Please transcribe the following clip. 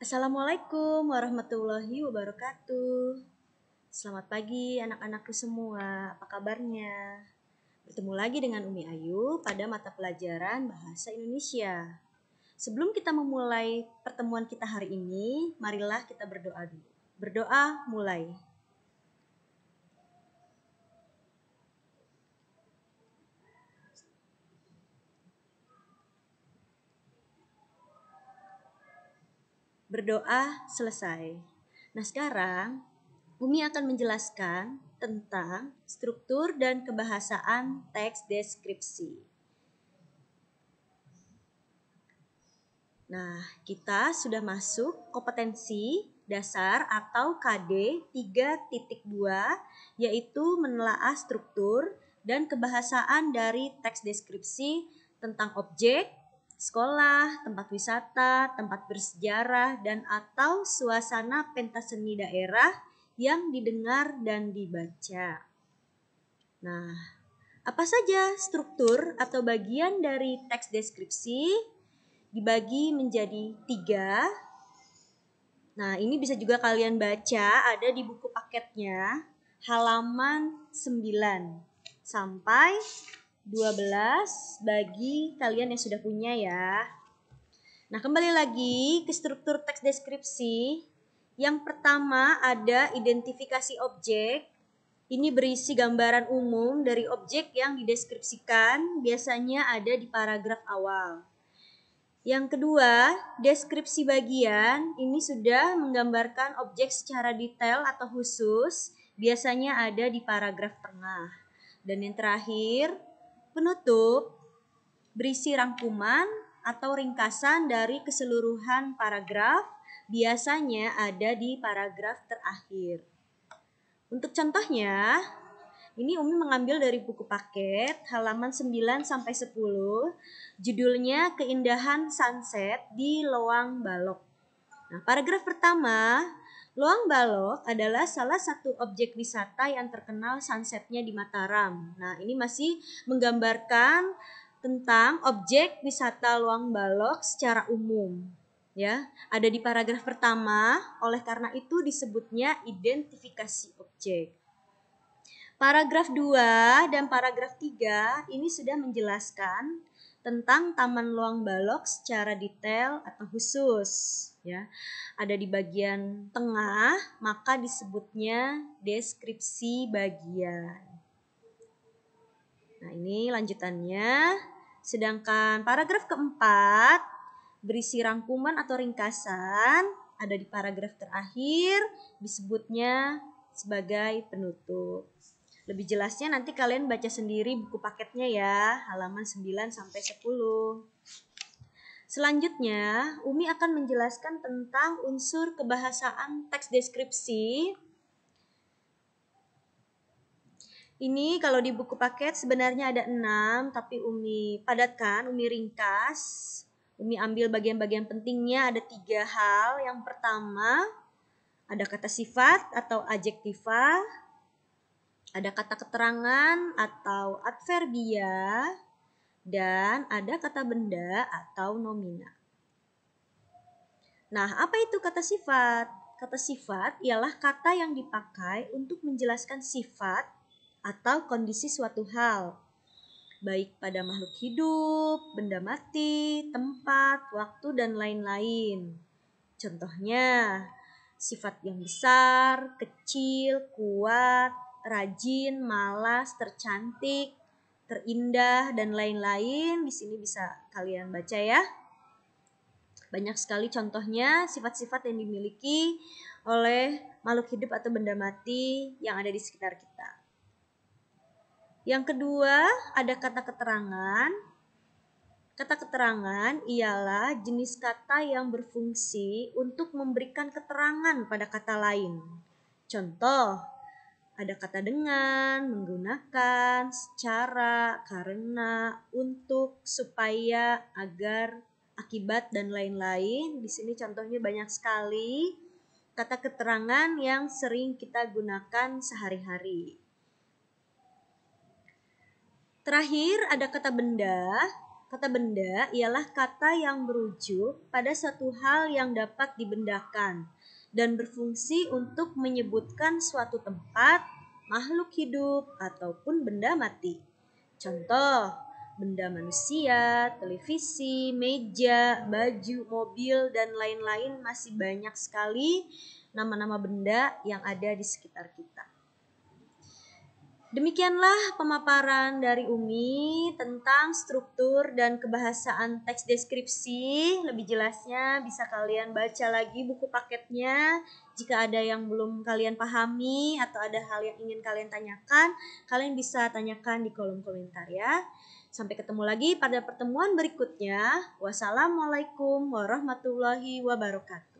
Assalamualaikum warahmatullahi wabarakatuh. Selamat pagi anak-anakku semua, apa kabarnya? Bertemu lagi dengan Umi Ayu pada mata pelajaran Bahasa Indonesia. Sebelum kita memulai pertemuan kita hari ini, marilah kita berdoa dulu. Berdoa mulai. Berdoa selesai. Nah sekarang Umi akan menjelaskan tentang struktur dan kebahasaan teks deskripsi. Nah, kita sudah masuk kompetensi dasar atau KD 3.2, yaitu menelaah struktur dan kebahasaan dari teks deskripsi tentang objek, sekolah, tempat wisata, tempat bersejarah, dan atau suasana pentas seni daerah yang didengar dan dibaca. Nah, apa saja struktur atau bagian dari teks deskripsi? Dibagi menjadi 3. Nah, ini bisa juga kalian baca, ada di buku paketnya, halaman 9 sampai 12 bagi kalian yang sudah punya ya. Nah, kembali lagi ke struktur teks deskripsi. Yang pertama ada identifikasi objek. Ini berisi gambaran umum dari objek yang dideskripsikan, biasanya ada di paragraf awal. Yang kedua, deskripsi bagian ini sudah menggambarkan objek secara detail atau khusus, biasanya ada di paragraf tengah. Dan yang terakhir, penutup berisi rangkuman atau ringkasan dari keseluruhan paragraf, biasanya ada di paragraf terakhir. Untuk contohnya, ini Umi mengambil dari buku paket halaman 9 sampai 10. Judulnya Keindahan Sunset di Loang Balok. Nah, paragraf pertama, Loang Balok adalah salah satu objek wisata yang terkenal sunsetnya di Mataram. Nah, ini masih menggambarkan tentang objek wisata Loang Balok secara umum. Ya, ada di paragraf pertama, oleh karena itu disebutnya identifikasi objek. Paragraf 2 dan paragraf 3 ini sudah menjelaskan tentang Taman Loang Balok secara detail atau khusus ya. Ada di bagian tengah, maka disebutnya deskripsi bagian. Nah, ini lanjutannya. Sedangkan paragraf keempat berisi rangkuman atau ringkasan, ada di paragraf terakhir, disebutnya sebagai penutup. Lebih jelasnya nanti kalian baca sendiri buku paketnya ya, halaman 9 sampai 10. Selanjutnya, Umi akan menjelaskan tentang unsur kebahasaan teks deskripsi. Ini kalau di buku paket sebenarnya ada 6, tapi Umi padatkan, Umi ringkas. Umi ambil bagian-bagian pentingnya, ada 3 hal. Yang pertama, ada kata sifat atau adjektiva, ada kata keterangan atau adverbia, dan ada kata benda atau nomina. Nah, apa itu kata sifat? Kata sifat ialah kata yang dipakai untuk menjelaskan sifat atau kondisi suatu hal, baik pada makhluk hidup, benda mati, tempat, waktu, dan lain-lain. Contohnya, sifat yang besar, kecil, kuat, rajin, malas, tercantik, terindah, dan lain-lain. Di sini bisa kalian baca ya. Banyak sekali contohnya sifat-sifat yang dimiliki oleh makhluk hidup atau benda mati yang ada di sekitar kita. Yang kedua, ada kata keterangan. Kata keterangan ialah jenis kata yang berfungsi untuk memberikan keterangan pada kata lain. Contoh, ada kata dengan, menggunakan, secara, karena, untuk, supaya, agar, akibat, dan lain-lain. Di sini contohnya banyak sekali kata keterangan yang sering kita gunakan sehari-hari. Terakhir ada kata benda. Kata benda ialah kata yang merujuk pada suatu hal yang dapat dibendakan dan berfungsi untuk menyebutkan suatu tempat, makhluk hidup, ataupun benda mati. Contoh, benda manusia, televisi, meja, baju, mobil, dan lain-lain. Masih banyak sekali nama-nama benda yang ada di sekitar kita. Demikianlah pemaparan dari Umi tentang struktur dan kebahasaan teks deskripsi. Lebih jelasnya bisa kalian baca lagi buku paketnya. Jika ada yang belum kalian pahami atau ada hal yang ingin kalian tanyakan, kalian bisa tanyakan di kolom komentar ya. Sampai ketemu lagi pada pertemuan berikutnya. Wassalamualaikum warahmatullahi wabarakatuh.